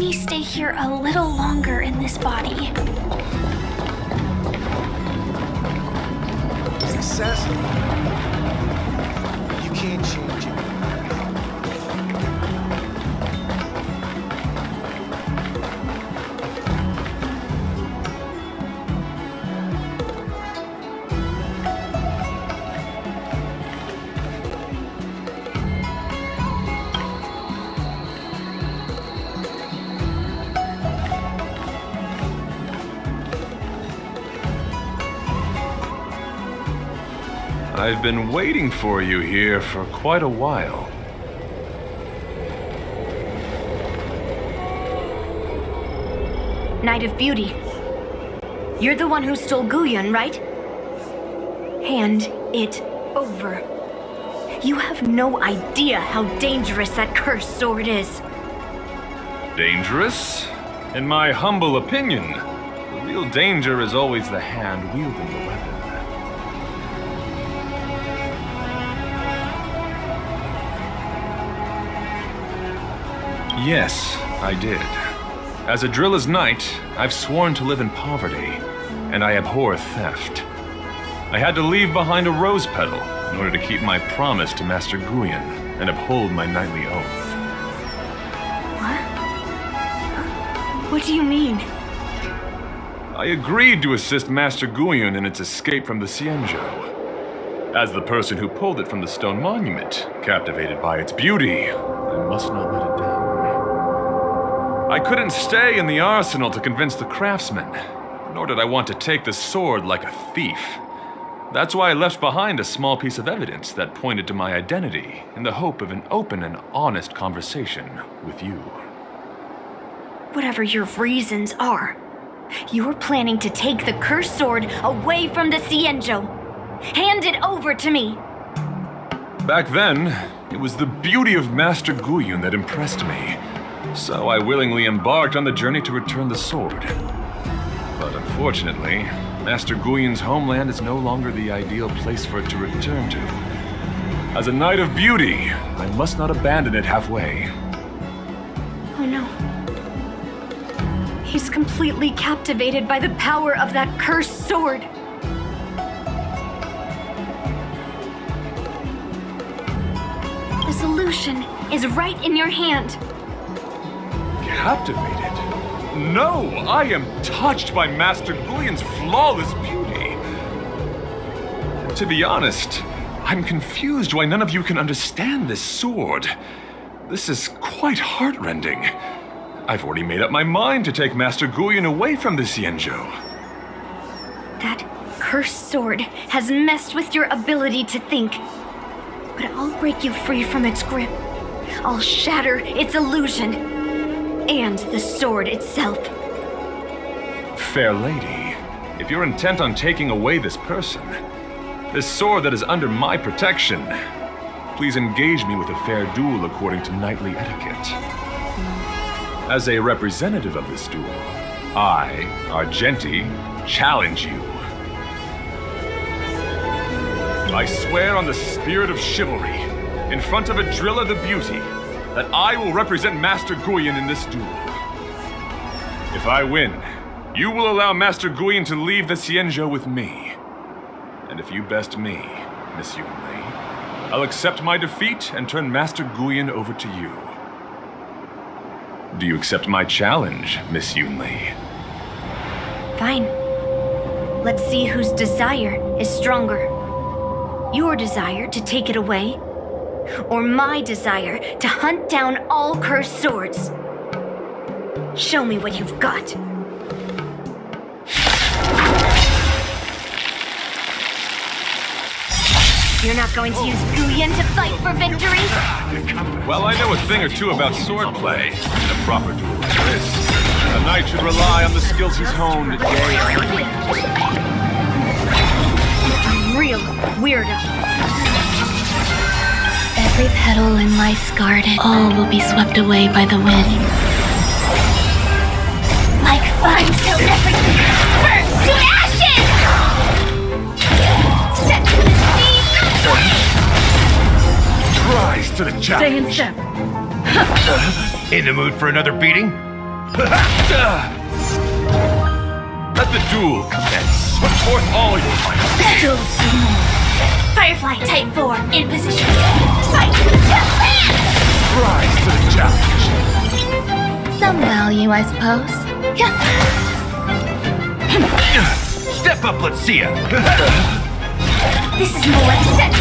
me stay here a little longer in this body. Success? You can't change it. I've been waiting for you here for quite a while. Knight of Beauty. You're the one who stole Guyun, right? Hand it over. You have no idea how dangerous that cursed sword is. Dangerous? In my humble opinion, the real danger is always the hand wielding the weapon. Yes, I did. As a Drilla's knight, I've sworn to live in poverty, and I abhor theft. I had to leave behind a rose petal in order to keep my promise to Master Guyun and uphold my knightly oath. What? What do you mean? I agreed to assist Master Guyun in its escape from the Xianzhou. As the person who pulled it from the stone monument, captivated by its beauty, I must not let it down. I couldn't stay in the arsenal to convince the craftsman, nor did I want to take the sword like a thief. That's why I left behind a small piece of evidence that pointed to my identity in the hope of an open and honest conversation with you. Whatever your reasons are, you're planning to take the cursed sword away from the Xianzhou. Hand it over to me. Back then, it was the beauty of Master Guyun that impressed me. So I willingly embarked on the journey to return the sword. But unfortunately, Master Guyun's homeland is no longer the ideal place for it to return to. As a Knight of Beauty, I must not abandon it halfway. Oh no. He's completely captivated by the power of that cursed sword. The solution is right in your hand. Captivated? No, I am touched by Master Guyun's flawless beauty. To be honest, I'm confused why none of you can understand this sword. This is quite heartrending. I've already made up my mind to take Master Guyun away from the Xianzhou. That cursed sword has messed with your ability to think. But I'll break you free from its grip. I'll shatter its illusion. And the sword itself. Fair lady, if you're intent on taking away this person, this sword that is under my protection, please engage me with a fair duel according to knightly etiquette. As a representative of this duel, I, Argenti, challenge you. I swear on the spirit of chivalry, in front of Adrilla the Beauty, that I will represent Master Guyun in this duel. If I win, you will allow Master Guyun to leave the Xianzhou with me. And if you best me, Miss Yunli, I'll accept my defeat and turn Master Guyun over to you. Do you accept my challenge, Miss Yunli? Fine. Let's see whose desire is stronger. Your desire to take it away, or my desire to hunt down all cursed swords. Show me what you've got. You're not going to use Guyun to fight for victory? Well, I know a thing or two about swordplay. In a proper duel like this, a knight should rely on the skills he's honed day and night. Real weirdo. Every petal in life's garden, all will be swept away by the wind. Like fire till everything burns to ashes! Set to the sea! Rise to the challenge. Stay in step. In the mood for another beating? Let the duel commence. Put forth all your might. Still some more. Firefly Type 4 in position. Fight! Rise to the challenge. Some value, I suppose. Step up, let's see ya. This is more like set.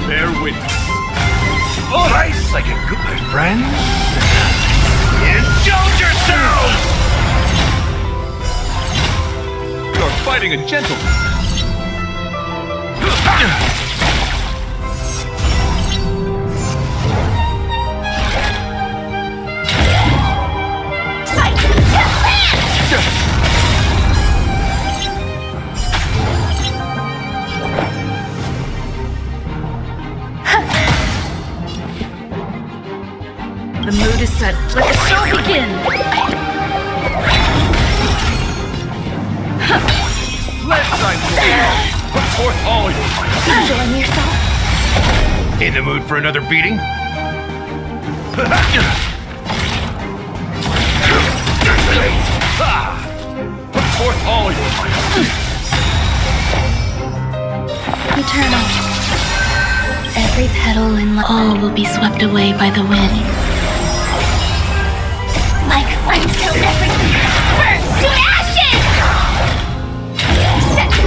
Bear witness. Nice like a good my friends. Indulge yourselves! You're fighting a gentleman. The mood is set. Let the show begin! Let time go. Put forth all your might. Enjoying yourself? In the mood for another beating? Put forth all your might. Eternal. Every petal in all will be swept away by the wind. Like flames till everything burns to ashes! Set the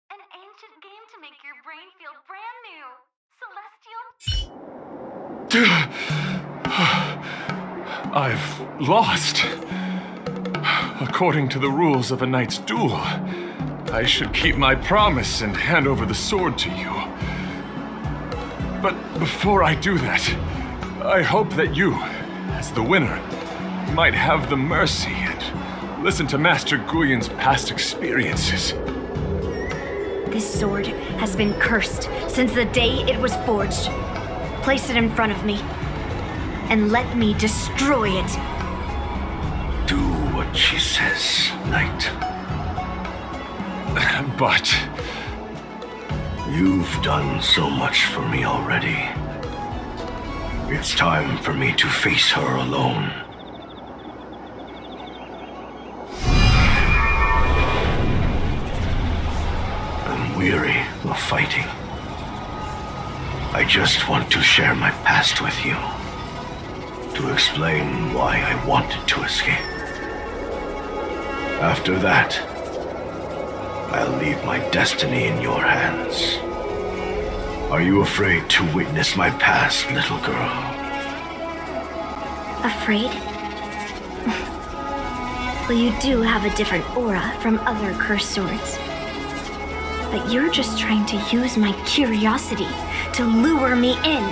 An ancient game to make your brain feel brand new. Celestial? I've lost. According to the rules of a knight's duel, I should keep my promise and hand over the sword to you. But before I do that, I hope that you, as the winner, might have the mercy and listen to Master Guyon's past experiences. This sword has been cursed since the day it was forged. Place it in front of me, and let me destroy it. Do what she says, knight. But You've done so much for me already. It's time for me to face her alone. I'm weary of fighting. I just want to share my past with you. To explain why I wanted to escape. After that, I'll leave my destiny in your hands. Are you afraid to witness my past, little girl? Afraid? Well, you do have a different aura from other cursed swords. But you're just trying to use my curiosity to lure me in.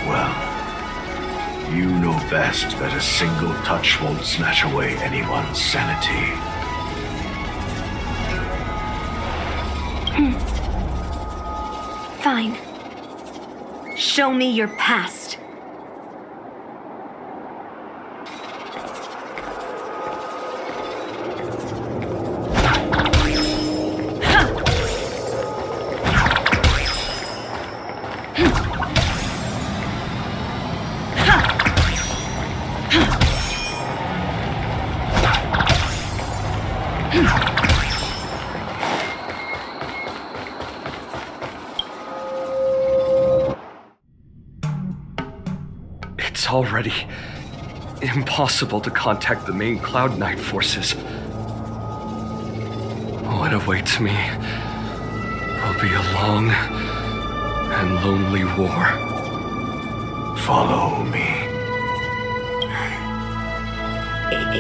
Well, you know best that a single touch won't snatch away anyone's sanity. Fine. Show me your past. It's already impossible to contact the main Cloud Knight forces. What awaits me will be a long and lonely war. Follow me.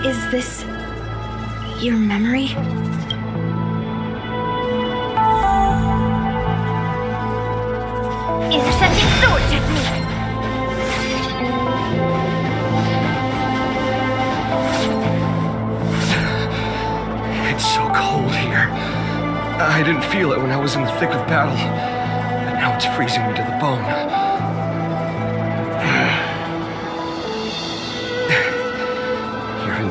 Is this your memory? Intercepting sword technique! It's so cold here. I didn't feel it when I was in the thick of battle, but now it's freezing me to the bone.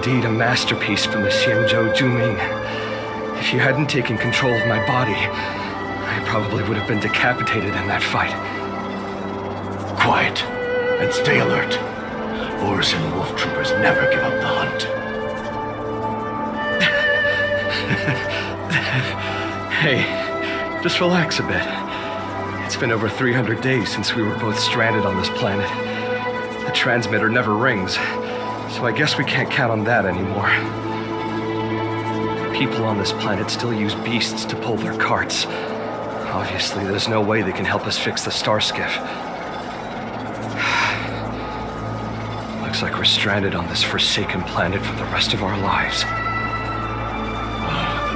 indeed a masterpiece from the Xianzhou Juming. If you hadn't taken control of my body, I probably would have been decapitated in that fight. Quiet, and stay alert. Boris and wolf troopers never give up the hunt. Hey, just relax a bit. It's been over 300 days since we were both stranded on this planet. The transmitter never rings, so I guess we can't count on that anymore. The people on this planet still use beasts to pull their carts. Obviously, there's no way they can help us fix the star skiff. Looks like we're stranded on this forsaken planet for the rest of our lives.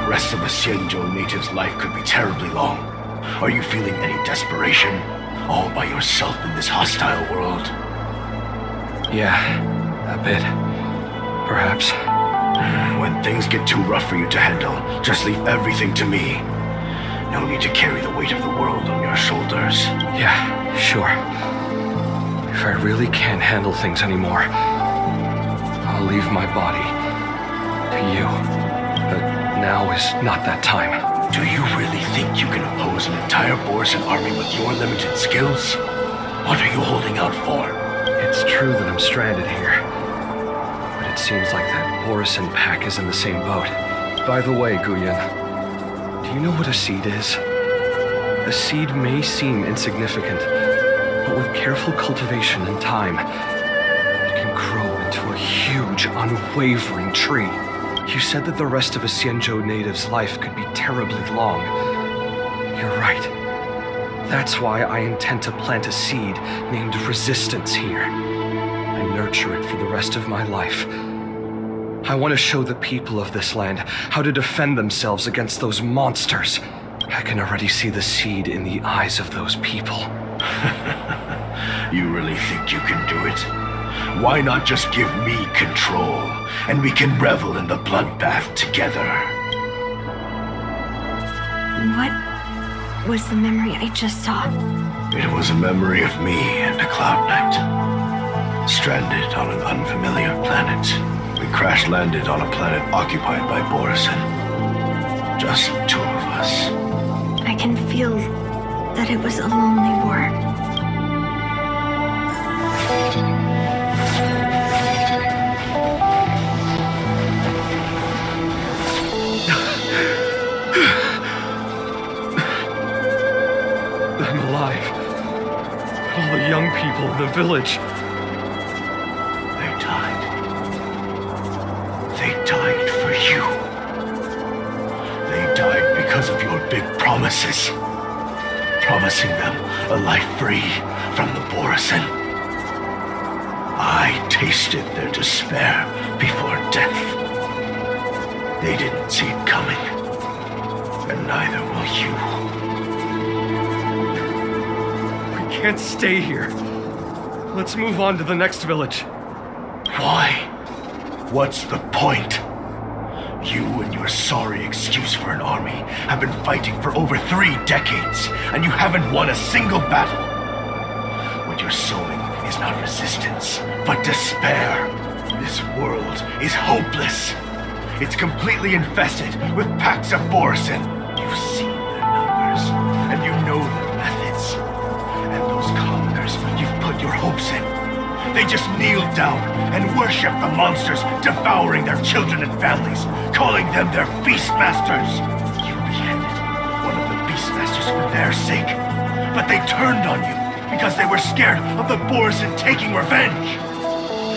The rest of a Xianzhou native's life could be terribly long. Are you feeling any desperation? All by yourself in this hostile world? Yeah, a bit. Perhaps. When things get too rough for you to handle, just leave everything to me. No need to carry the weight of the world on your shoulders. Yeah, sure. If I really can't handle things anymore, I'll leave my body to you. But now is not that time. Do you really think you can oppose an entire Borisan army with your limited skills? What are you holding out for? It's true that I'm stranded here, but it seems like that Borisan pack is in the same boat. By the way, Guyan, do you know what a seed is? A seed may seem insignificant, but with careful cultivation and time, it can grow into a huge, unwavering tree. You said that the rest of a Xianzhou native's life could be terribly long. You're right. That's why I intend to plant a seed named Resistance here, and nurture it for the rest of my life. I want to show the people of this land how to defend themselves against those monsters. I can already see the seed in the eyes of those people. You really think you can do it? Why not just give me control, and we can revel in the bloodbath together? What was the memory I just saw? It was a memory of me and a cloud knight. Stranded on an unfamiliar planet. We crash-landed on a planet occupied by Borisan. Just the two of us. I can feel that it was a lonely war. I'm alive. All the young people in the village. They died. They died for you. They died because of your big promises. Promising them a life free from the Borisan. I tasted their despair before death. They didn't see it coming. And neither will you. We can't stay here. Let's move on to the next village. Why? What's the point? You and your sorry excuse for an army have been fighting for over 3 decades, and you haven't won a single battle. What you're sowing is not resistance, but despair. This world is hopeless. It's completely infested with packs of Borisan. You've seen their numbers, and you know their methods. And those commoners you've put your hopes in. They just kneel down and worship the monsters devouring their children and families, calling them their beastmasters. You beheaded one of the beastmasters for their sake, but they turned on you because they were scared of the Borisan taking revenge.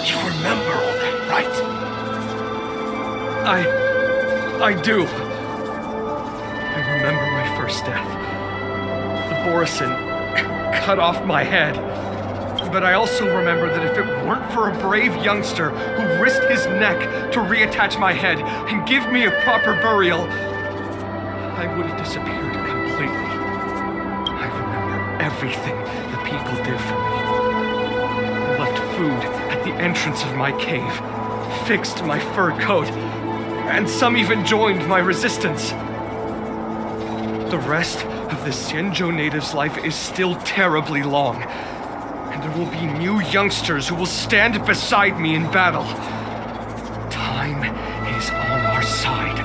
You remember all that, right? I do. I remember my first death. The Borisan cut off my head. But I also remember that if it weren't for a brave youngster who risked his neck to reattach my head and give me a proper burial, I would have disappeared completely. I remember everything the people did for me. They left food at the entrance of my cave, fixed my fur coat, and some even joined my resistance. The rest of the Xianzhou native's life is still terribly long. And there will be new youngsters who will stand beside me in battle. Time side.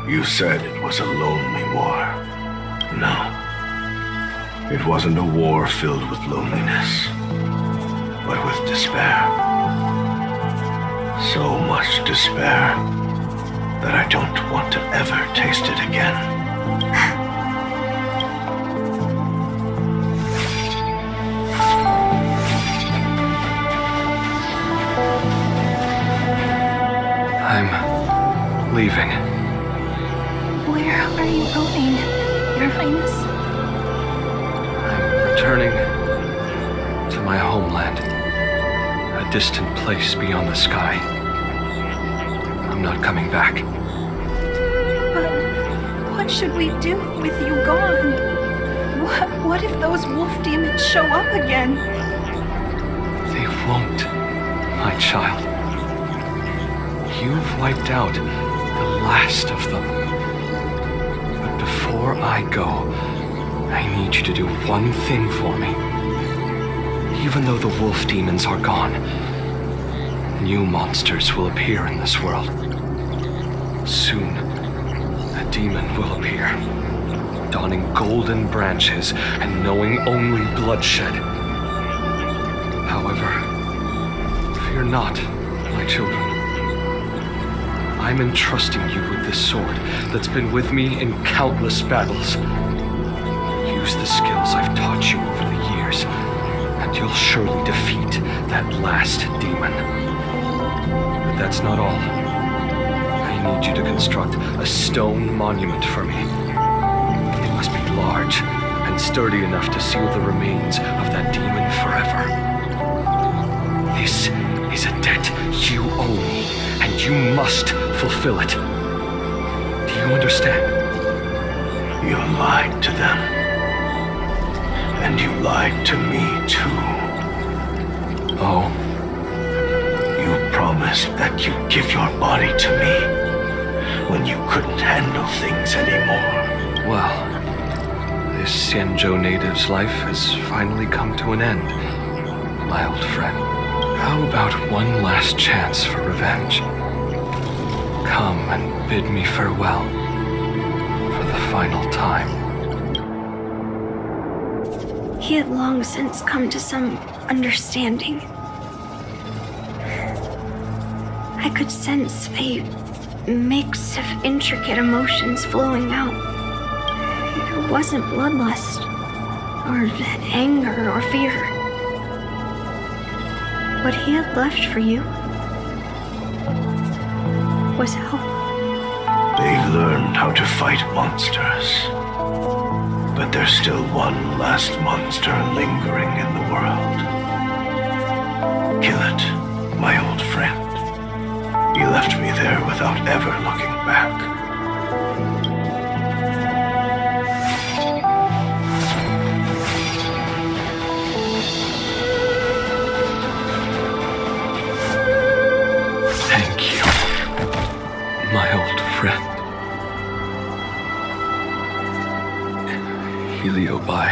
You said it was a lonely war. No. It wasn't a war filled with loneliness, but with despair. So much despair that I don't want to ever taste it again. I'm leaving. Where are you going, Your Highness? I'm returning to my homeland. A distant place beyond the sky. I'm not coming back. But what should we do with you gone? What if those wolf demons show up again? They won't, my child. You've wiped out the last of them. But before I go, I need you to do one thing for me. Even though the wolf demons are gone, new monsters will appear in this world. Soon, a demon will appear, donning golden branches and knowing only bloodshed. However, fear not, my children. I'm entrusting you with this sword that's been with me in countless battles. Use the skills I've taught you over the years, and you'll surely defeat that last demon. But that's not all. I need you to construct a stone monument for me. It must be large and sturdy enough to seal the remains of that demon forever. This is a debt you owe me, and you must fulfill it. Do you understand? You lied to them. And you lied to me, too. Oh, You promised that you'd give your body to me when you couldn't handle things anymore. well, this Xianzhou native's life has finally come to an end, my old friend. How about one last chance for revenge? Come and bid me farewell for the final time. He had long since come to some understanding. I could sense a mix of intricate emotions flowing out. It wasn't bloodlust, or anger, or fear. What he had left for you was hope. They've learned how to fight monsters. But there's still one last monster lingering in the world. Kill it, my old friend. You left me there without ever looking back. Thank you, my old friend. Heliobi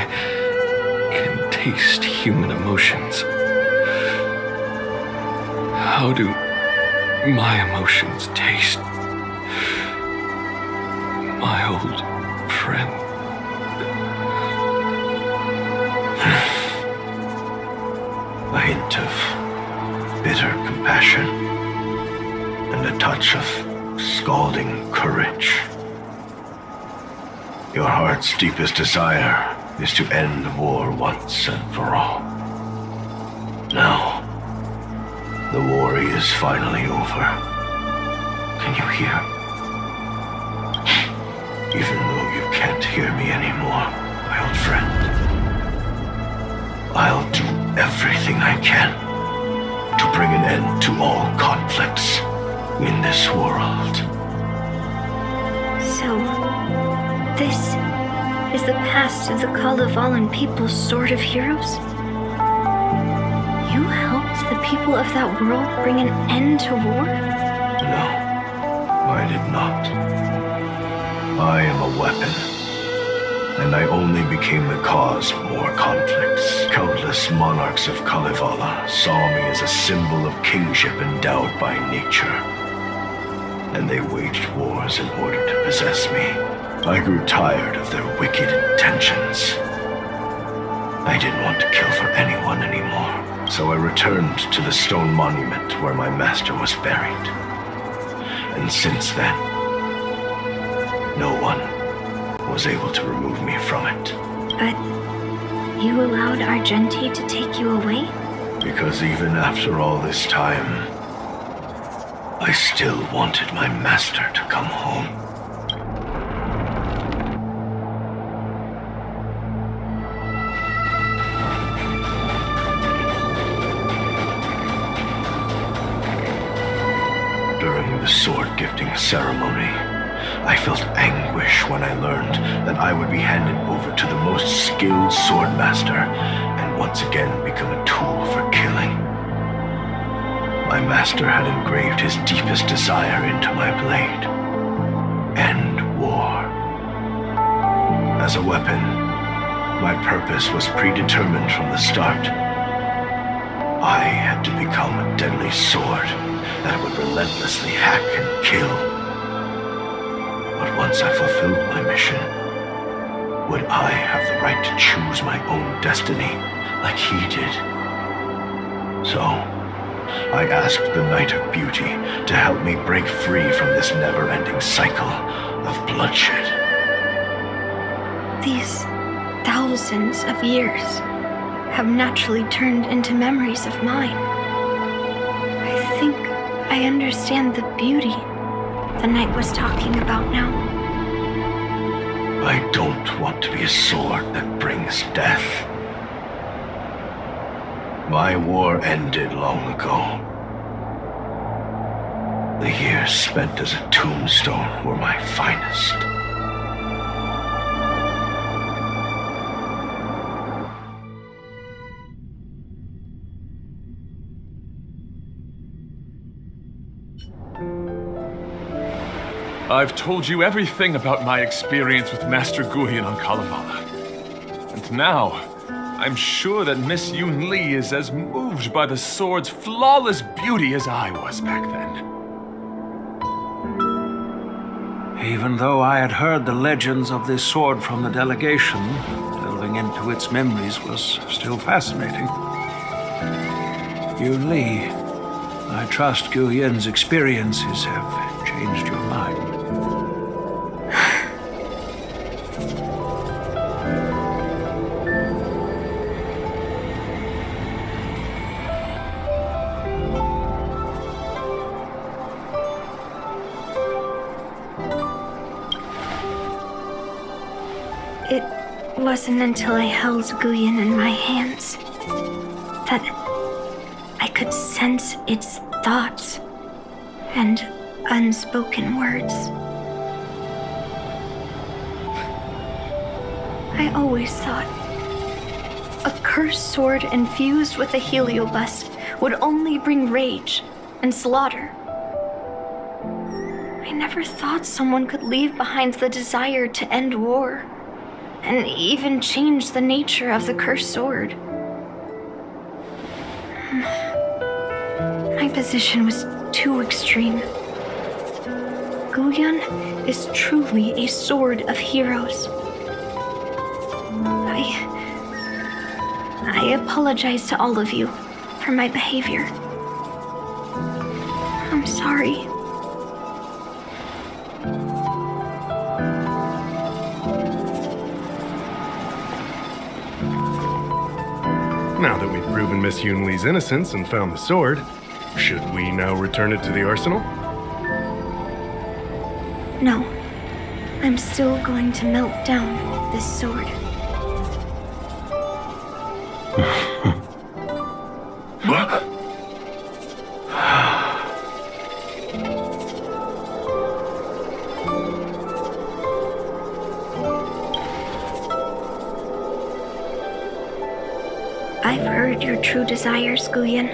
can taste human emotions. How do my emotions taste? My old friend. A hint of bitter compassion and a touch of scalding courage. Your heart's deepest desire is to end the war once and for all. Now, the war is finally over. Can you hear? Even though you can't hear me anymore, my old friend, I'll do everything I can to bring an end to all conflicts in this world. So, this is the past of the Kalavalin people's Sword of Heroes? You helped the people of that world bring an end to war? No, I did not. I am a weapon. and I only became the cause of more conflicts. Countless monarchs of Kalevala saw me as a symbol of kingship endowed by nature, and they waged wars in order to possess me. I grew tired of their wicked intentions. I didn't want to kill for anyone anymore, so I returned to the stone monument where my master was buried. And since then, no one was able to remove me from it. But you allowed Argenti to take you away? Because even after all this time, I still wanted my master to come home. During the sword gifting ceremony, I felt anguish when I learned that I would be handed over to the most skilled swordmaster and once again become a tool for killing. My master had engraved his deepest desire into my blade. End war. As a weapon, my purpose was predetermined from the start. I had to become a deadly sword that would relentlessly hack and kill. But once I fulfilled my mission, would I have the right to choose my own destiny like he did? So, I asked the Knight of Beauty to help me break free from this never-ending cycle of bloodshed. These thousands of years have naturally turned into memories of mine. I think I understand the beauty the knight was talking about now. I don't want to be a sword that brings death. My war ended long ago. The years spent as a tombstone were my finest. I've told you everything about my experience with Master Guhian on Kalevala. And now, I'm sure that Miss Yunli is as moved by the sword's flawless beauty as I was back then. Even though I had heard the legends of this sword from the delegation, delving into its memories was still fascinating. Yunli, I trust Guhian's experiences have changed your mind. It wasn't until I held Guhian in my hands that I could sense its thoughts and unspoken words. I always thought a cursed sword infused with a heliobus would only bring rage and slaughter. I never thought someone could leave behind the desire to end war and even change the nature of the cursed sword. My position was too extreme. Guhian is truly a sword of heroes. I apologize to all of you for my behavior. I'm sorry. Now that we've proven Miss Yunli's innocence and found the sword, should we now return it to the arsenal? No. I'm still going to melt down this sword. I've heard your true desires, Guhian.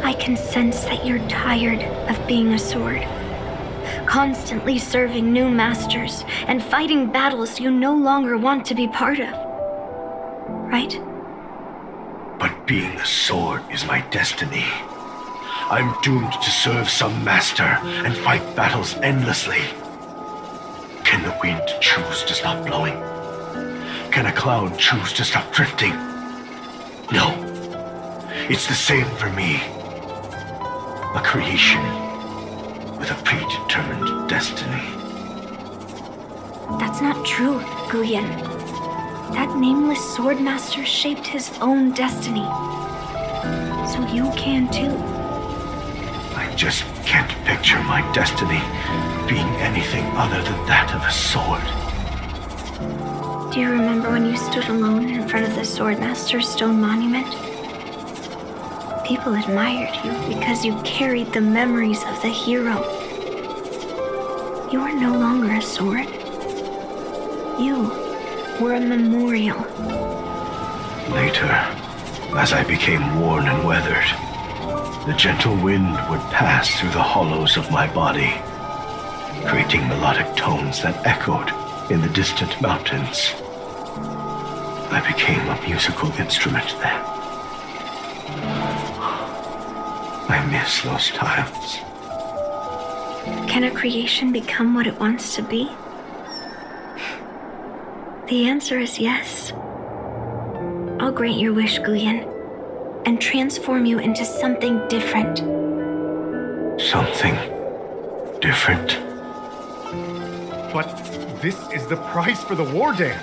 I can sense that you're tired of being a sword. constantly serving new masters and fighting battles you no longer want to be part of. Right? But being a sword is my destiny. I'm doomed to serve some master and fight battles endlessly. Can the wind choose to stop blowing? Can a cloud choose to stop drifting? No. It's the same for me. A creation with a predetermined destiny. That's not true, Guyen. That nameless swordmaster shaped his own destiny. So you can too. I just can't picture my destiny being anything other than that of a sword. Do you remember when you stood alone in front of the Swordmaster's stone monument? People admired you because you carried the memories of the hero. You are no longer a sword. You were a memorial. Later, as I became worn and weathered, the gentle wind would pass through the hollows of my body, creating melodic tones that echoed in the distant mountains. I became a musical instrument then. I miss those times. Can a creation become what it wants to be? The answer is yes. I'll grant your wish, Guyen, and transform you into something different. Something different? But this is the price for the war dance.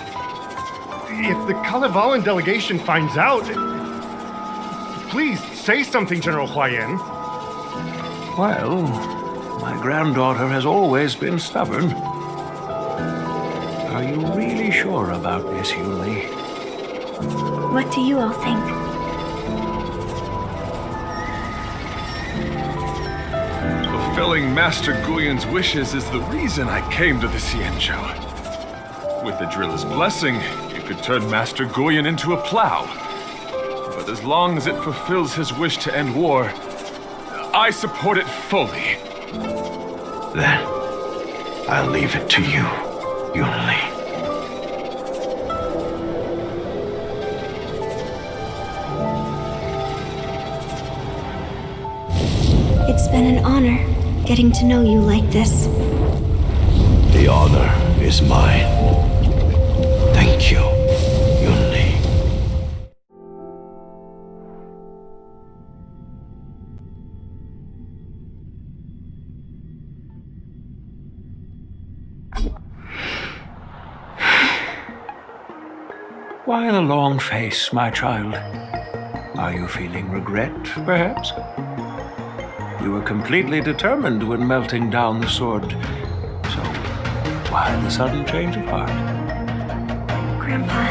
If the Kalevalan delegation finds out... Please, say something, General Huayan. Well, my granddaughter has always been stubborn. Are you really sure about this, Yunli? What do you all think? Fulfilling Master Guyen's wishes is the reason I came to the Xianzhou. With the driller's blessing, you could turn Master Guyen into a plow. But as long as it fulfills his wish to end war, I support it fully. Then, I'll leave it to you, Yunli. It's been an honor getting to know you like this. The honor is mine. Thank you, Yunli. Why the long face, my child? Are you feeling regret, perhaps? You were completely determined when melting down the sword. So, why the sudden change of heart? Grandpa,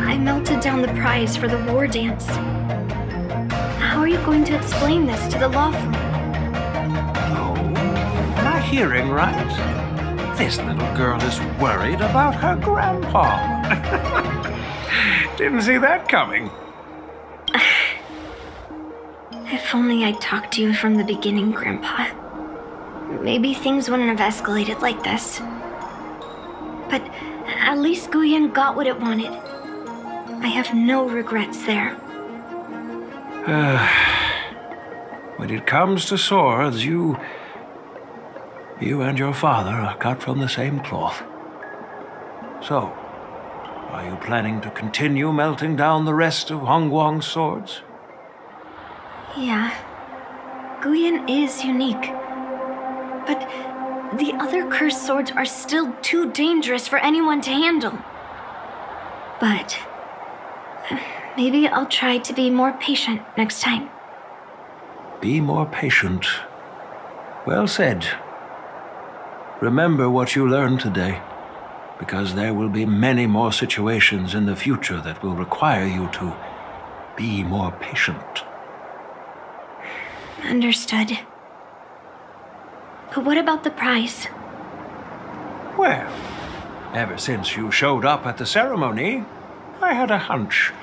I melted down the prize for the war dance. How are you going to explain this to the lawful? Oh, am I hearing right? This little girl is worried about her grandpa. Didn't see that coming. If only I'd talked to you from the beginning, Grandpa. Maybe things wouldn't have escalated like this. But at least Guyen got what it wanted. I have no regrets there. When it comes to swords, you and your father are cut from the same cloth. So, are you planning to continue melting down the rest of Hongguang's swords? Yeah. Guyen is unique. But the other cursed swords are still too dangerous for anyone to handle. But maybe I'll try to be more patient next time. Be more patient. Well said. Remember what you learned today, because there will be many more situations in the future that will require you to be more patient. Understood. But what about the prize? Well, ever since you showed up at the ceremony, I had a hunch.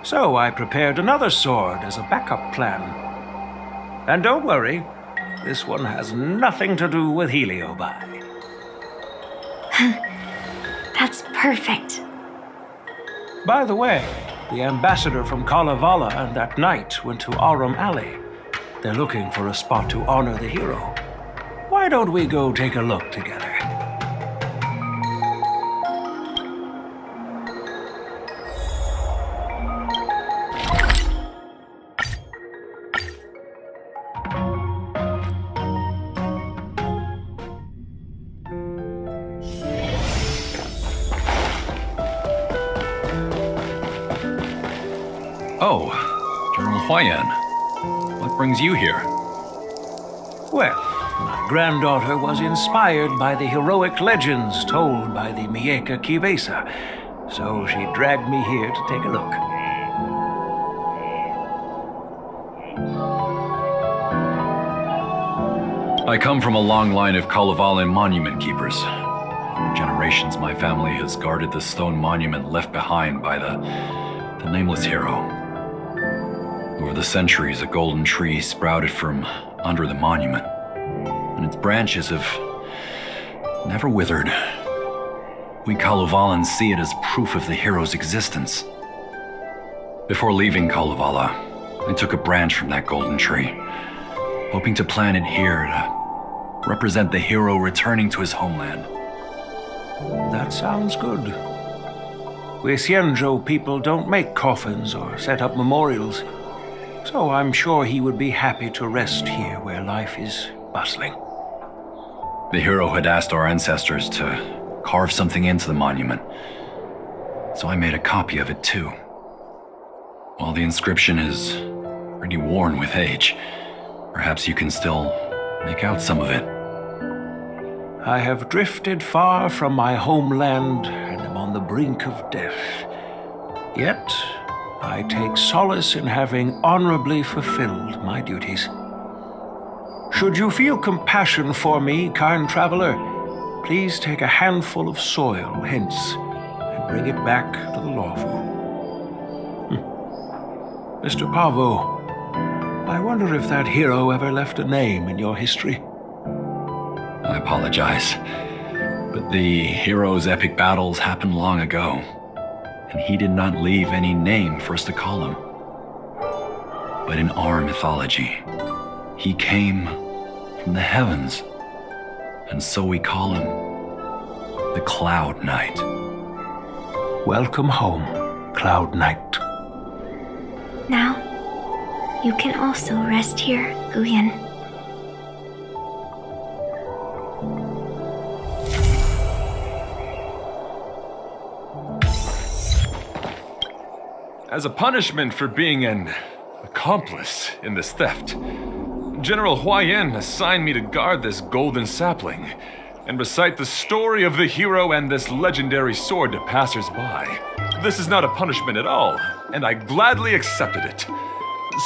So I prepared another sword as a backup plan. And don't worry, This one has nothing to do with Heliobi. That's perfect. By the way, the ambassador from Kalevala and that knight went to Arum Alley. They're looking for a spot to honor the hero. Why don't we go take a look together? Oh, General Huayan. What brings you here? Well, my granddaughter was inspired by the heroic legends told by the Mieka Kivesa, so she dragged me here to take a look. I come from a long line of Kalevalan monument keepers. For generations, my family has guarded the stone monument left behind by the nameless hero. Over the centuries, a golden tree sprouted from under the monument, and its branches have never withered. We Kalevalans see it as proof of the hero's existence. Before leaving Kalevala, I took a branch from that golden tree, hoping to plant it here to represent the hero returning to his homeland. That sounds good. We Xianzhou people don't make coffins or set up memorials, so I'm sure he would be happy to rest here where life is bustling. The hero had asked our ancestors to carve something into the monument, so I made a copy of it too. While the inscription is pretty worn with age, perhaps you can still make out some of it. I have drifted far from my homeland and am on the brink of death. Yet, I take solace in having honorably fulfilled my duties. Should you feel compassion for me, kind traveler, please take a handful of soil hence and bring it back to the lawful. Mr. Pavo, I wonder if that hero ever left a name in your history. I apologize, but the hero's epic battles happened long ago, and he did not leave any name for us to call him. But in our mythology, he came from the heavens, and so we call him the Cloud Knight. Welcome home, Cloud Knight. Now, you can also rest here, Guyan. As a punishment for being an accomplice in this theft, General Huayan assigned me to guard this golden sapling and recite the story of the hero and this legendary sword to passers-by. This is not a punishment at all, and I gladly accepted it.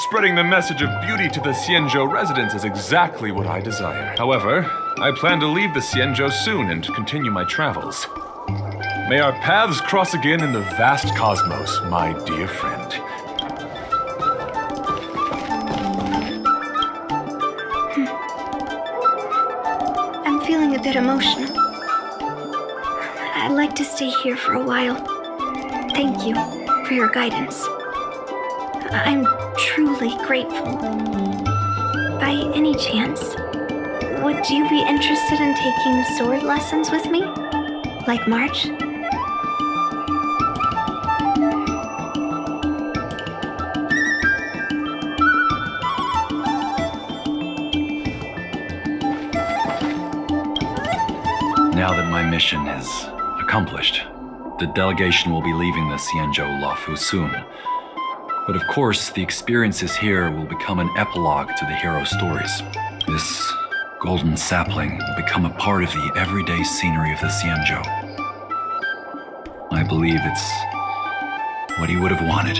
Spreading the message of beauty to the Xianzhou residents is exactly what I desire. However, I plan to leave the Xianzhou soon and continue my travels. May our paths cross again in the vast cosmos, my dear friend. I'm feeling a bit emotional. I'd like to stay here for a while. Thank you for your guidance. I'm truly grateful. By any chance, would you be interested in taking sword lessons with me? Like March? Now that my mission is accomplished, the delegation will be leaving the Xianzhou Luofu soon. But of course, the experiences here will become an epilogue to the hero stories. This golden sapling will become a part of the everyday scenery of the Xianzhou. I believe it's what he would have wanted.